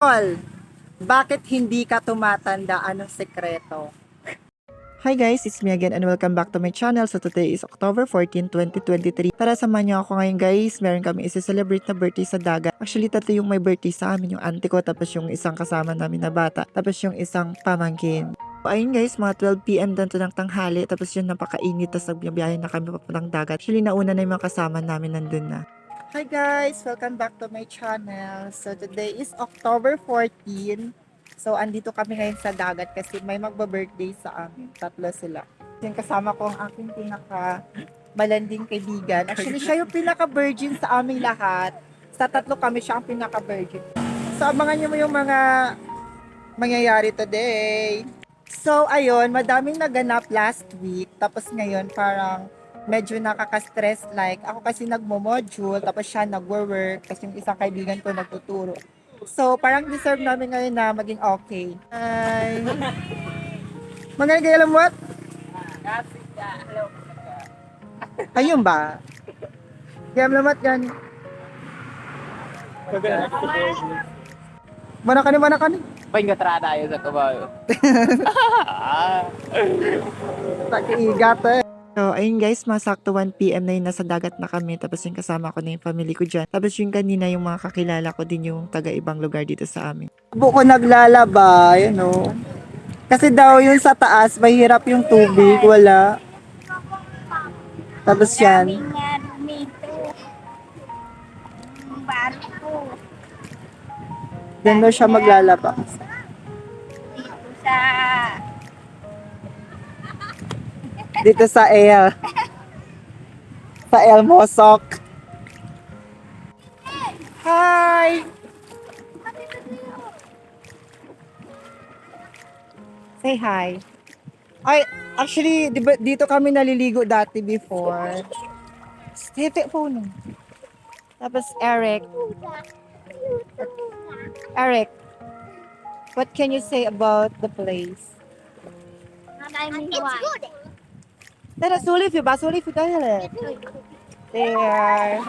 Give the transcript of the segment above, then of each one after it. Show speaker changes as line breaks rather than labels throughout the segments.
Paul, bakit hindi ka tumatanda? Anong sekreto?
Hi guys, it's me again and welcome back to my channel. So today is October 14, 2023. Tara, samahan niyo ako ngayon guys. Meron kami isi-celebrate na birthday sa dagat. Actually, tatlo yung may birthday sa amin. Yung auntie ko, tapos yung isang kasama namin na bata, tapos yung isang pamangkin. So, ayun guys, mga 12 PM doon ng tanghali. Tapos yun, napakainit. Tapos nagbiyahe na kami papuntang dagat. Actually, nauna na yung mga kasama namin nandun na.
Hi guys! Welcome back to my channel. So today is October 14. So andito kami ngayon sa dagat kasi may magba-birthday sa amin. Tatlo sila. Yung kasama ko ang aking pinaka malanding kaibigan. Actually, siya yung pinaka-virgin sa aming lahat. Sa tatlo kami, siya ang pinaka-virgin. So abangan niyo mo yung mga mangyayari today. So, ayun, madaming naganap last week. Tapos ngayon, parang medyo nakaka-stress. Like, ako kasi nagmo-module, tapos siya nagwo-work, tapos yung isang kaibigan ko nagtuturo. So, parang deserve namin ngayon na maging okay. Hi! Mga nagay, alam what? Ayun ba? Kaya alam what yan? Mana ka ni?
Pagkatra tayo sa kabayo.
Takiigat eh.
So, ayun guys, masakto 1 PM na yun, nasa dagat na kami. Tapos yung kasama ko na yung family ko dyan. Tapos yung kanina, yung mga kakilala ko din yung taga-ibang lugar dito sa amin.
Buko naglalaba, you know. Kasi daw yun sa taas, mahirap yung tubig, wala. Tapos yan.
Nga dito. Ang barko.
Diyan daw siya maglalaba.
Dito sa...
Dito sa El. Sa El Mosok. Hi! Say hi. Ay, actually, di ba, dito kami naliligo dati before. Stete phone. Tapos Eric. Eric, what can you say about the place?
It's good.
Tara, sulif yun ba? Sulif yun tayo. There.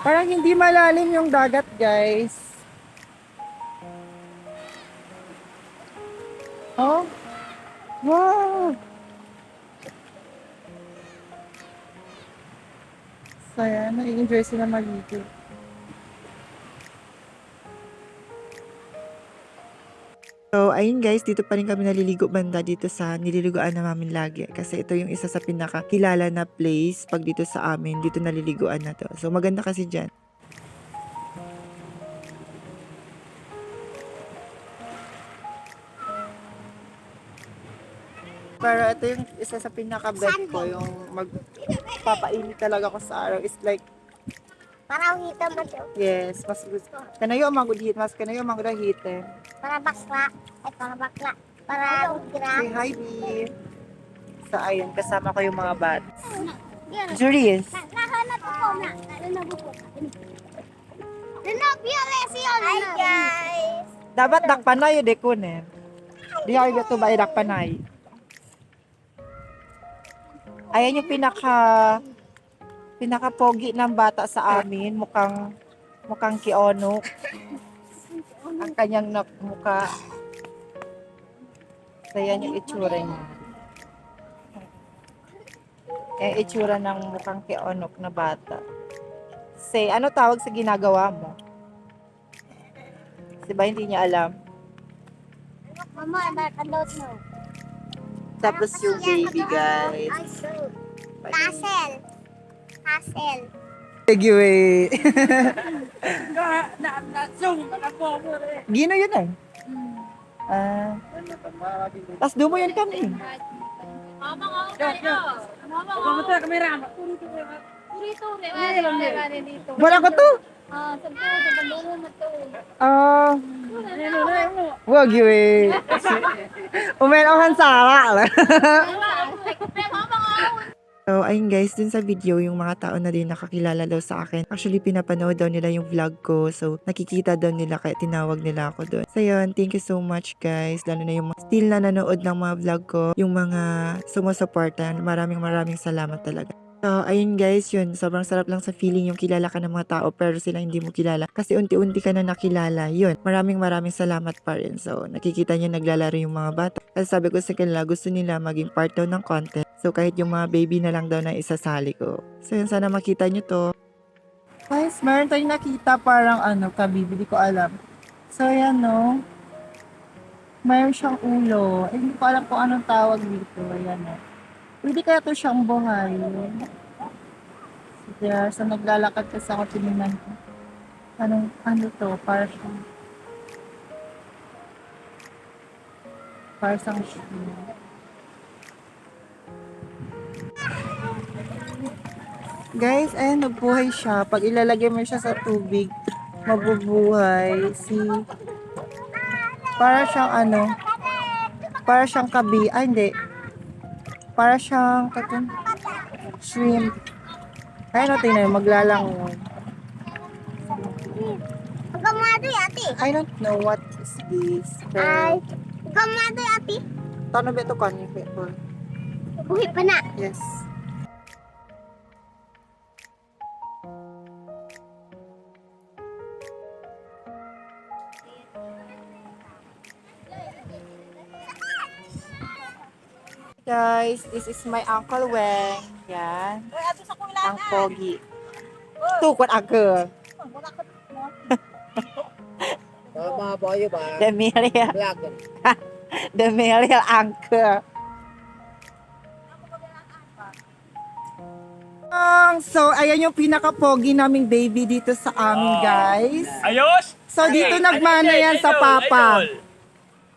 Parang hindi malalim yung dagat, guys. Oh. Wow. Saya, nai-enjoy sila maligo.
So, ayun guys, dito pa rin kami naliligo banda dito sa nililiguan na namin lagi. Kasi ito yung isa sa pinakakilala na place pag dito sa amin, dito naliliguan na to. So, maganda kasi dyan.
Pero ito yung isa sa pinaka-bet ko, yung magpapainit talaga ako sa araw. It's like,
Para hita mo to.
yes, mas gusto. Kanayo magudhit, mas kanayo magudahite.
Para bakla. Ay, para bakla. Para ugra.
Say hi, B. So, ayun, kasama ko yung mga bats. Juries.
Nahanap ko na. Nahanap ko. Nanap yung lesson. Hi, guys.
Dapat dakpanay yung dekunin. Di ako ito ba dakpanay? Ayan yung pinaka-pogi ng bata sa amin. Mukhang kionok. Ang kanyang mukha. So, yan yung itsura niya. Yung itsura ng mukhang kionok na bata. Say, ano tawag sa ginagawa mo? Diba hindi niya alam?
Mama, nakaload mo.
Tapos yung baby, guys.
Hassel. Hassel.
Giveaway. Gino yun eh. Tapos dumo yun kami. Wala ko to. Wag yun eh. Umen ako ang sara.
So, ayun guys, dun sa video, yung mga tao na din nakakilala daw sa akin. Actually, pinapanood daw nila yung vlog ko. So, nakikita daw nila kaya tinawag nila ako doon. So, yun, thank you so much guys. Lalo na yung still na nanood ng mga vlog ko. Yung mga sumusuporta. Maraming salamat talaga. So, ayun guys, yun. Sobrang sarap lang sa feeling yung kilala ka ng mga tao pero sila hindi mo kilala. Kasi unti-unti ka na nakilala. Yun. Maraming salamat pa rin. So, nakikita niyo naglalaro yung mga bata. Kasi sabi ko sa kanila, gusto nila maging part daw ng content. So, kahit yung mga baby na lang daw na isasali ko. So, yun. Sana makita nyo to.
Guys, meron tayong nakita parang kabibi, di ko alam. So, yan, no? Mayroon siyang ulo. Hindi ko alam kung anong tawag dito. Ayan, no? Pwede kaya to siyang buhay. Kaya sa naglalakad kasi ako tinignan ko. Ano to? Para siyang shoe. Guys, ayan, nabuhay siya. Pag ilalagay mo siya sa tubig, mabubuhay. Para siyang para siyang hindi. Para siyang shrimp. Ayun, tingnan, maglalangon.
Pagkamadoy, ate.
I don't know what is this.
Ay, pagkamadoy, ate.
Tano ba ito kanyo?
Buhi pa na.
Yes. Guys, this is my Uncle Weng. Yan. Ang pogi. Tukot agad.
Mga boyo ba?
The Miriam.
Vlog.
The Miriam Uncle. So, ayan yung pinaka-pogi naming baby dito sa amin, guys.
Ayos!
So, dito nagmana yan sa papa.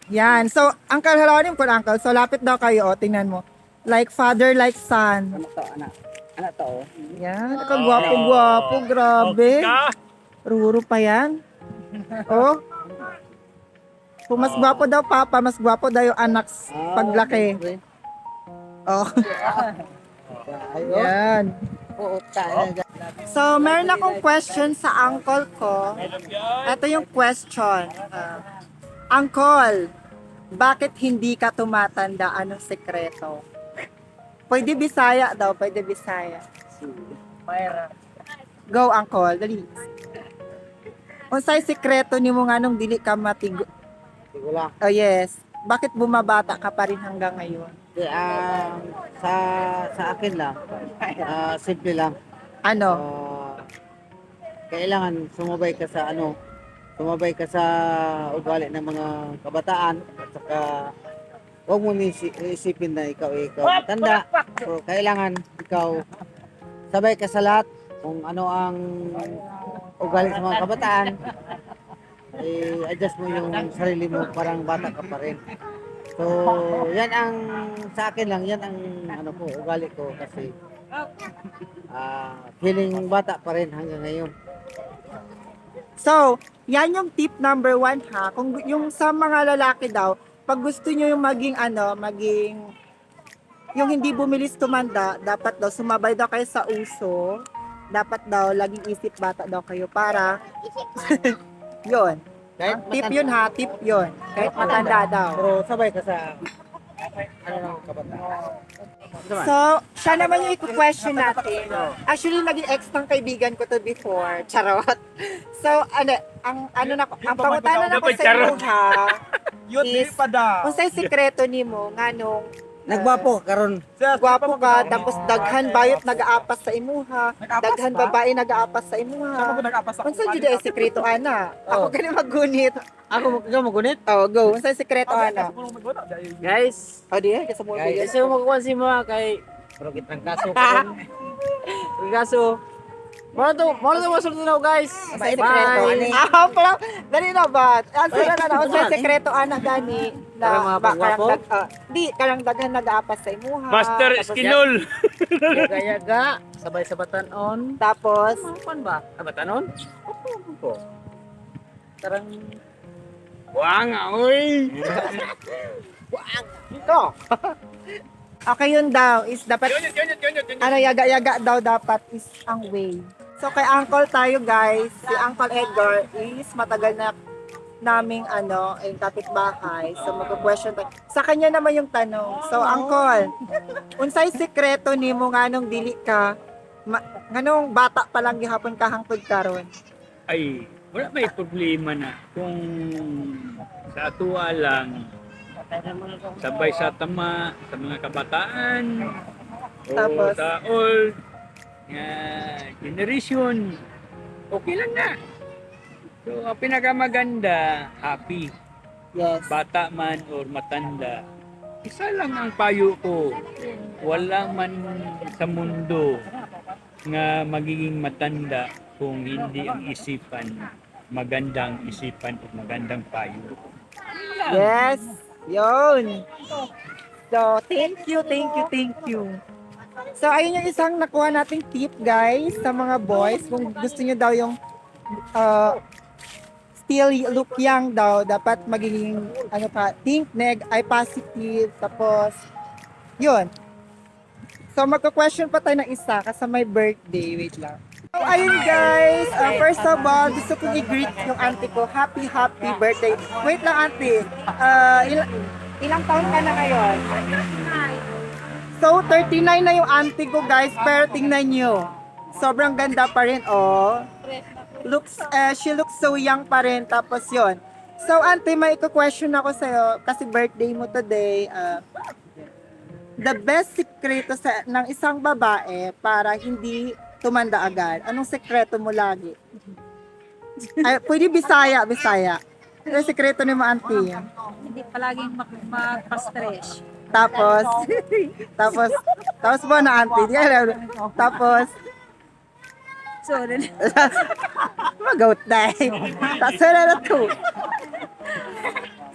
Yan. So, Uncle, halawanin ko na, Uncle. So, lapit daw kayo. O, tingnan mo. Like father, like son.
Ano to, anak? Ano to?
Yan. Gwapo-gwapo. Grabe. Ruro pa yan. Oh. Kung mas gwapo daw papa, mas gwapo daw yung anak paglaki. Oh. Yan.
Oo, talaga.
So, meron akong question sa uncle ko. Ito yung question. Uncle, bakit hindi ka tumatanda? Anong sekreto? Pwede Bisaya daw, pwede Bisaya. Go, Uncle, dali. Unsay sekreto nimo nga nung dili ka matigo?
Hindi ko lang.
Oh yes. Bakit bumabata ka pa rin hanggang ngayon?
Sa akin lang, simple lang.
Ano?
Kailangan sumabay ka sa ugali ng mga kabataan at saka huwag mo isipin na ikaw matanda. So, kailangan ikaw sabay ka sa lahat kung ano ang ugali sa mga kabataan. Adjust mo yung sarili mo, parang bata ka pa rin. So, yan ang sa akin lang, yan ang ugali ko kasi feeling bata pa rin hanggang ngayon.
So, yan yung tip number 1 ha. Kung yung sa mga lalaki daw, pag gusto nyo yung yung hindi bumilis tumanda, dapat daw sumabay daw kayo sa uso. Dapat daw laging isip bata daw kayo para yun.
Kahit
Tip yun ha, tip yun. Kahit matanda daw.
Pero sabay ka sa ng kabataan.
So, siya naman yung i-question natin. Actually, naging ex ng kaibigan ko to before. Charot. So, ang pangutana na ko sa iyo ha, is, unsay sikreto nimo nga nung
Nagwapo karon.
gwapo ka, tapos daghan bayot nag-aapas sa imuha, daghan babae nag-aapas sa imuha. Unsa jud ay sikreto ana? Ako gani maggunit.
Ako ikaw magunit?
Oh, go. Unsay sikreto ana?
Guys,
Oh, di kasi mo
guys, kasi magkuhan si mga kay pero kitang kaso karon. Kaso Moro to masulti na guys.
Unsay sikreto? Pero dali na ba? Answer na unsay sikreto ana gani
Para mga pagwapo?
Di karang daghan nag-aapas sa imuha.
Master
tapos-
Eskinol!
Yaga-yaga, sabay sa batanon.
Tapos
Pan ba? Batanon? Opo. Tarang
Wang, oy!
ito. Okay, yun daw is dapat, ano, yaga-yaga daw dapat is ang way. So, kay Uncle tayo, guys. Si Uncle Edgar is matagal na naming, ano, yung kapitbahay. So, mag-question tayo. Sa kanya naman yung tanong. So, Uncle, unsay sekreto ni mo nga nung dili ka, nganong bata pa lang gihapon ka hangtod karon?
Ay, wala may problema na. Kung sa atuwa lang, sabay sa tama, sa mga kabataan, o
Tapos?
sa old generation, okay lang na. So, ang pinakamaganda, happy.
Yes.
Bata man or matanda. Isa lang ang payo ko. Wala man sa mundo nga magiging matanda kung hindi ang isipan magandang isipan o magandang payo.
Yes. Yun. So, thank you. So, ayun yung isang nakuha nating tip, guys, sa mga boys. Kung gusto nyo daw yung still look young daw, dapat magiging, ano pa, think ay positive. Tapos, yun. So, magka-question pa tayo ng isa kasi may birthday. Wait lang. So, ayun guys, first of all, gusto kong i-greet yung auntie ko. Happy birthday. Wait lang auntie, ilang taon ka na ngayon? So, 39 na yung auntie ko guys, pero tingnan nyo. Sobrang ganda pa rin, oh. She looks so young pa rin, tapos yon. So, auntie, may question ako sa'yo, kasi birthday mo today. The best sekreto ng isang babae para hindi tumanda agad. Anong sekreto mo lagi? Ay, pwede Bisaya. Ano sekreto ni mo, auntie?
Hindi palaging magpa-stress.
Tapos mo na, auntie. Tapos,
Sorry.
mag-out na eh. Tapos na to.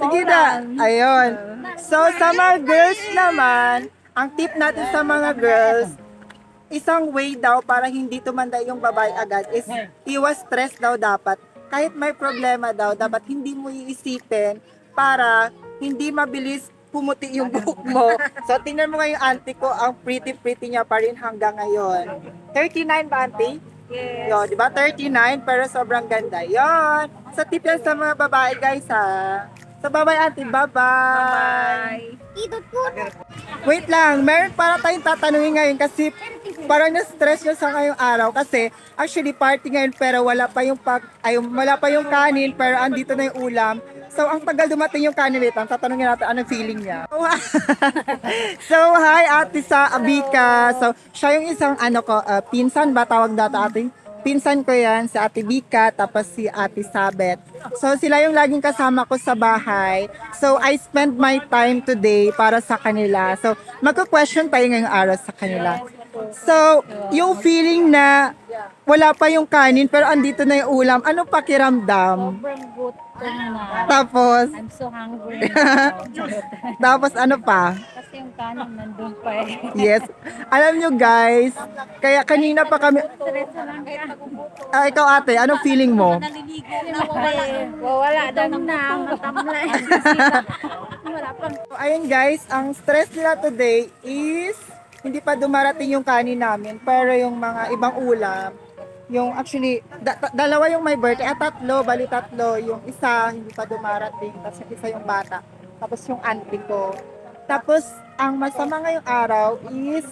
Sige na. Ayun. So, sa mga girls naman, ang tip natin sa mga girls, isang way daw para hindi tumanda yung babae agad is iwas stress daw dapat. Kahit may problema daw, dapat hindi mo iisipin para hindi mabilis pumuti yung buhok mo. So, tingnan mo nga yung auntie ko, ang pretty niya pa rin hanggang ngayon. 39 ba, auntie?
Yes.
Yo, di ba? 39, pero sobrang ganda. Yon. Sa tip yan sa mga babae, guys, ha? So, bye-bye, auntie. Bye-bye. Wait lang, meron para tayong tatanungin ngayon kasi parang na-stress niya sa ngayong araw kasi actually party ngayon pero wala pa yung kanin pero andito na yung ulam. So, ang tagal dumating yung kanin nito, tatanungin natin anong feeling niya. So, hi Ate sa Abika. So, siya yung isang pinsan ba tawag data ating? Pinsan ko yan, si Ate Bika, tapos si Ate Sabet. So, sila yung laging kasama ko sa bahay. So, I spend my time today para sa kanila. So, magka-question tayo ngayong araw sa kanila. So, yung feeling na wala pa yung kanin pero andito na yung ulam, anong pakiramdam?
Sobrang gutom na.
Tapos,
I'm so hungry now.
tapos ano pa?
Kasi yung kanin nandun pa eh.
Yes. Alam nyo guys, kaya kanina pa kami,
Stress na lang ka.
ikaw ate, anong feeling mo?
Naliligo na wala daw na matamlay. Wala pang
So, ayun guys, ang stress nila today is hindi pa dumarating yung kanin namin, pero yung mga ibang ulam, yung actually, dalawa yung may birthday, tatlo, yung isa hindi pa dumarating, tapos yung isa yung bata, tapos yung auntie ko. Tapos, ang masama ngayong araw is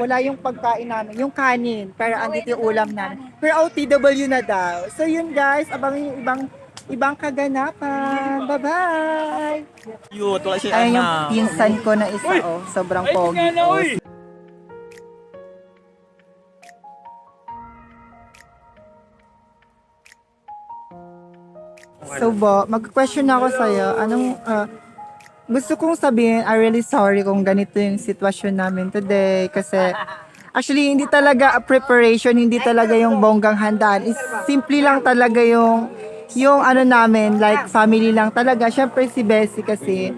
wala yung pagkain namin, yung kanin, pero andito yung ulam namin. Pero OTW na daw. So yun guys, abang yung ibang kaganapan. Bye-bye! Ayun yung pinsan ko na isa, oh. Sobrang pogi. Oh. So, mag-question ako sa'yo. Gusto kong sabihin, I'm really sorry kung ganito yung sitwasyon namin today. Kasi, actually, hindi talaga a preparation, hindi talaga yung bonggang handaan. Simple lang talaga yung namin, like family lang talaga. Syempre si Bessie kasi,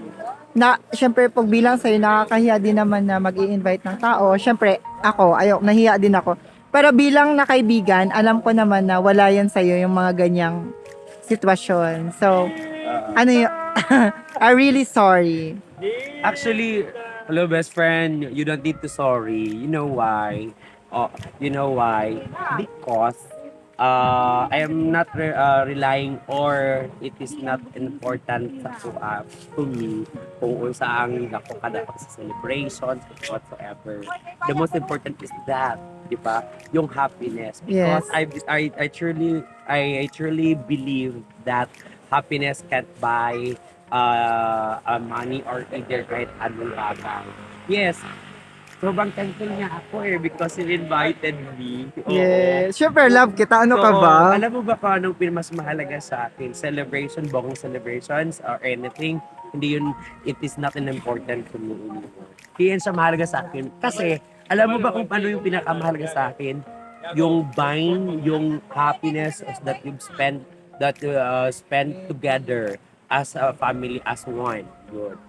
syempre pag bilang sa'yo, nakakahiya din naman na mag-i-invite ng tao. Syempre, nahiya din ako. Pero bilang na kaibigan, alam ko naman na wala yan sa'yo yung mga ganyang sitwasyon. So, I'm really sorry.
Actually, Hello, best friend. You don't need to sorry. You know why? Oh, you know why? Because I am not relying or it is not important to me kung saan ako kada sa celebrations whatsoever. The most important is that, di ba? Yung happiness. Because
Yes.
I truly believe that happiness can't buy money or either kahit anong bagay. Yes, sobrang thankful niya ako because he invited me. Oo.
Yes. Syempre, love kita. Ano ka
So,
ba?
alam mo ba kung anong mas mahalaga sa akin? Celebration, bongong celebrations or anything. Hindi yun, it is not an important to me anymore. Hindi yan siya mahalaga sa akin. Kasi, alam mo ba kung paano yung pinakamahalaga sa akin? Yung bind, yung happiness that you spend together as a family, as one.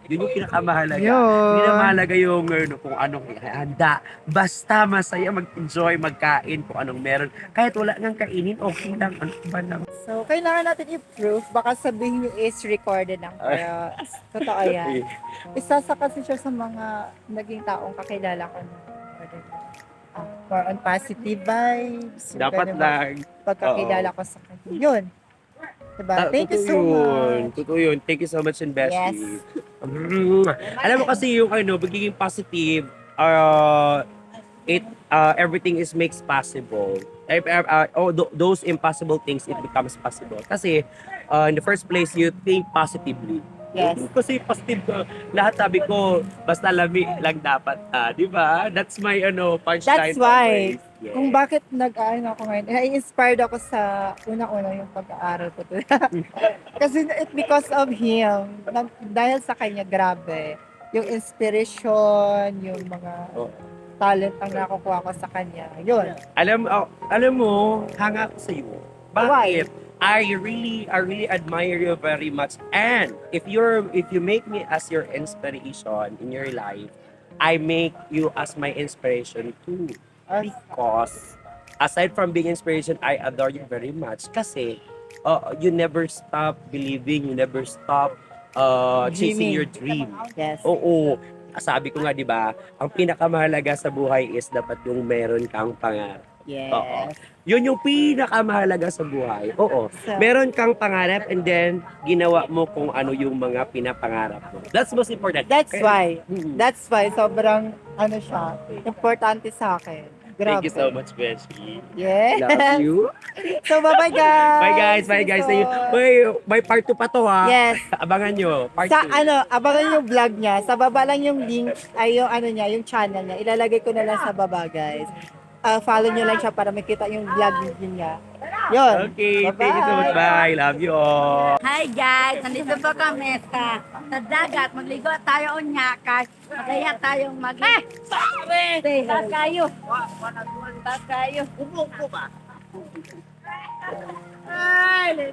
Yun yung pinakamahalaga. Hindi na
Yun.
mahalaga yung kung anong handa. Basta masaya mag-enjoy, magkain, kung anong meron. Kahit wala nang kainin, okay lang. Ano ba lang?
So, kailangan natin i-proof. Baka sabihin nyo is recorded lang. Pero, totoo yan. Isa sa kasi siya sa mga naging taong kakilala ko na more on positive vibes. Yung
Dapat
ganun
lang.
pagkakilala ko sa kanya. Yun. Diba? Thank you so much.
Totoo yun. Thank you so much, Investy.
Yes.
Alam mo kasi yung magiging positive, everything is makes possible. Those impossible things, it becomes possible. Kasi, in the first place, you think positively.
Yes.
Kasi positive ko. Lahat sabi ko, basta lami lang dapat. Di ba? That's my punchline.
That's why.
always. Yeah.
Kung bakit nag-ano ako ngayon, na-inspired ako sa unang-una yung pag-aaral ko. Kasi because of him, dahil sa kanya, grabe. Yung inspiration, yung mga
Oh.
talent ang nakukuha ko sa kanya. Yun.
Alam mo, hanga ako sa iyo. Bakit? I really admire you very much. And if you make me as your inspiration in your life, I make you as my inspiration too. Because aside from being inspiration, I adore you very much. Kasi you never stop believing, you never stop chasing
Dreaming.
your dream.
Yes.
Oo. Sabi ko nga, di ba, ang pinakamahalaga sa buhay is dapat yung meron kang pangarap.
Yes.
Oo. Yun yung pinakamahalaga sa buhay. Oo.
So,
Meron kang pangarap and then ginawa mo kung ano yung mga pinapangarap mo. That's most important.
that's why.
Mm.
That's why sobrang ano siya, importante sa akin. Grabe.
Thank you so much, Beshi.
Yeah.
Love you.
So, bye-bye guys.
Bye guys, bye guys.
So,
May part 2 pa to ha.
yes.
Abangan nyo. Part
Sa
2.
abangan yung vlog niya. Sa baba lang yung link, ay yung ano niya, yung channel niya. Ilalagay ko na lang sa baba, guys. Follow niyo lang siya para makita yung vlog niya. Yun.
Okay,
Bye-bye.
thank you so much. Bye. Love you all.
Hi guys, nandito po kami sa dagat. Magligo tayo unyakas. Masaya tayong Bakayo. Bakayo. Umupo ba? Ay,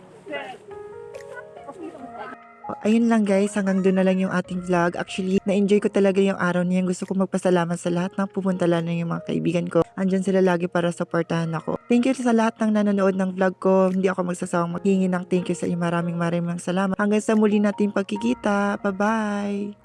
Ayun lang guys, hanggang doon na lang yung ating vlog. Actually, na-enjoy ko talaga yung araw niyan. Gusto ko magpasalamat sa lahat ng pumunta, lalo yung mga kaibigan ko. Andyan sila lagi para supportahan ako. Thank you sa lahat ng nanonood ng vlog ko. Hindi ako magsasawang maghingi ng thank you sa inyo. Maraming salamat. Hanggang sa muli nating pagkikita. Bye-bye!